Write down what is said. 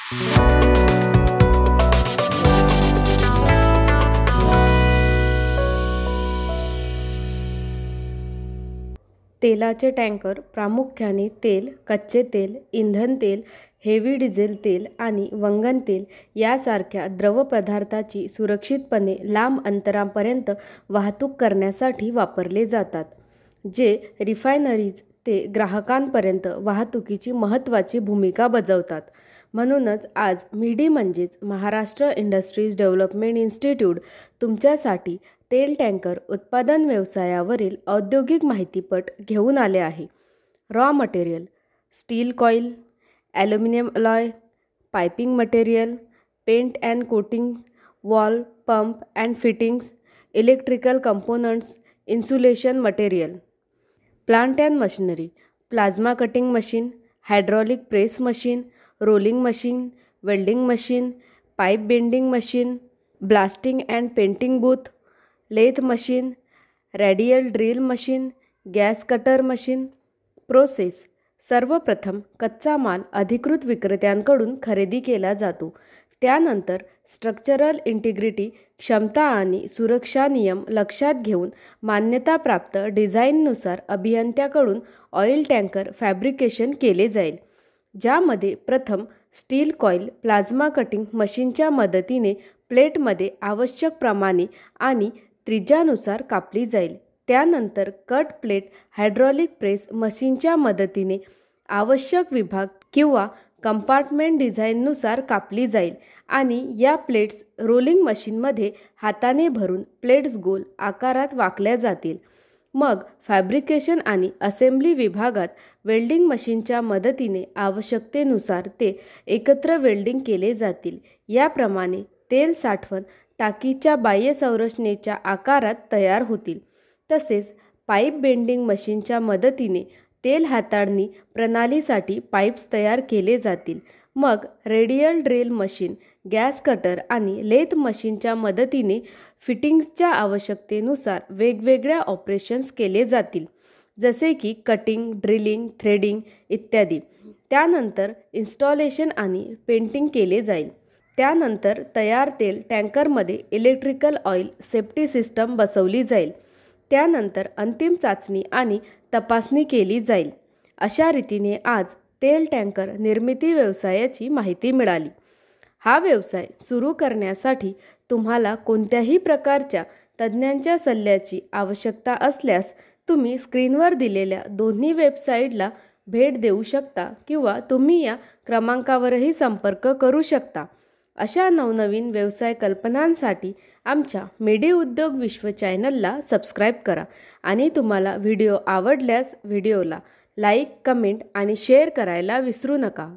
तेलाचे टँकर प्रामुख्याने तेल, कच्चे तेल, इंधन तेल, हेवी डिझेल तेल आणि वंगण तेल यासारख्या द्रवपदार्थाची सुरक्षितपणे लांब अंतरापर्यंत वाहतूक करण्यासाठी वापरले जातात, जे रिफायनरीज ते ग्राहकांपर्यंत वाहतुकीची महत्त्वाची भूमिका बजावतात. म्हणूनच आज मिडी म्हणजेच महाराष्ट्र इंडस्ट्रीज डेव्हलपमेंट इन्स्टिट्यूट तुमच्यासाठी तेल टँकर उत्पादन व्यवसायावरील औद्योगिक माहितीपट घेऊन आले आहे. Raw material, steel coil, aluminium alloy, piping material, paint and coating, valve, pump and fittings, electrical components, insulation material, plant and machinery, plasma cutting machine, hydraulic press machine, rolling machine, welding machine, pipe bending machine, blasting and painting booth, lathe machine, radial drill machine, gas cutter machine. Process. सर्वप्रथम कच्चा माल अधिकृत विक्रेत्यांकडून खरेदी केला जातो. त्यानंतर structural integrity, क्षमता आणि सुरक्षा नियम लक्षात घेऊन मान्यताप्राप्त डिझाईननुसार अभियंत्याकडून ऑइल टँकर फॅब्रिकेशन केले जाईल, ज्यामध्ये प्रथम स्टील कॉईल प्लाझ्मा कटिंग मशीनच्या मदतीने प्लेटमध्ये आवश्यक प्रमाणे आणि त्रिज्यानुसार कापली जाईल. त्यानंतर कट प्लेट हायड्रॉलिक प्रेस मशीनच्या मदतीने आवश्यक विभाग किंवा कंपार्टमेंट डिझाईननुसार कापली जाईल आणि या प्लेट्स रोलिंग मशीनमध्ये हाताने भरून प्लेट्स गोल आकारात वाकल्या जातील. मग फॅब्रिकेशन आणि असेंब्ली विभागात वेल्डिंग मशीनच्या मदतीने आवश्यकतेनुसार ते एकत्र वेल्डिंग केले जातील. याप्रमाणे तेल साठवण टाकीच्या बाह्य संरचनेच्या आकारात तयार होतील. तसेच पाईप बेंडिंग मशीनच्या मदतीने तेल हाताळणी प्रणालीसाठी पाईप्स तयार केले जातील. मग radial drill machine, gas cutter आणि लेथ मशीनच्या मदतीने फिटिंग्सच्या आवश्यकतेनुसार वेगवेगळ्या ऑपरेशन्स केले जातील, जसे की कटिंग, ड्रिलिंग, थ्रेडिंग इत्यादी. त्यानंतर इन्स्टॉलेशन आणि पेंटिंग केले जाईल. त्यानंतर तयार तेल टँकरमध्ये इलेक्ट्रिकल ऑइल सेफ्टी सिस्टम बसवली जाईल. त्यानंतर अंतिम चाचणी आणि तपासणी केली जाईल. अशा रीतीने आज तेल टँकर निर्मिती व्यवसायाची माहिती मिळाली. हा व्यवसाय सुरू करण्यासाठी तुम्हाला कोणत्याही प्रकारच्या तज्ज्ञांच्या सल्ल्याची आवश्यकता असल्यास तुम्ही स्क्रीनवर दिलेल्या दोन्ही वेबसाईटला भेट देऊ शकता किंवा तुम्ही या क्रमांकावरही संपर्क करू शकता. अशा नवनवीन व्यवसाय कल्पनांसाठी आमच्या मिडी उद्योग विश्व चॅनलला सबस्क्राईब करा आणि तुम्हाला व्हिडिओ आवडल्यास व्हिडिओला लाईक, कमेंट आणि शेअर करायला विसरू नका.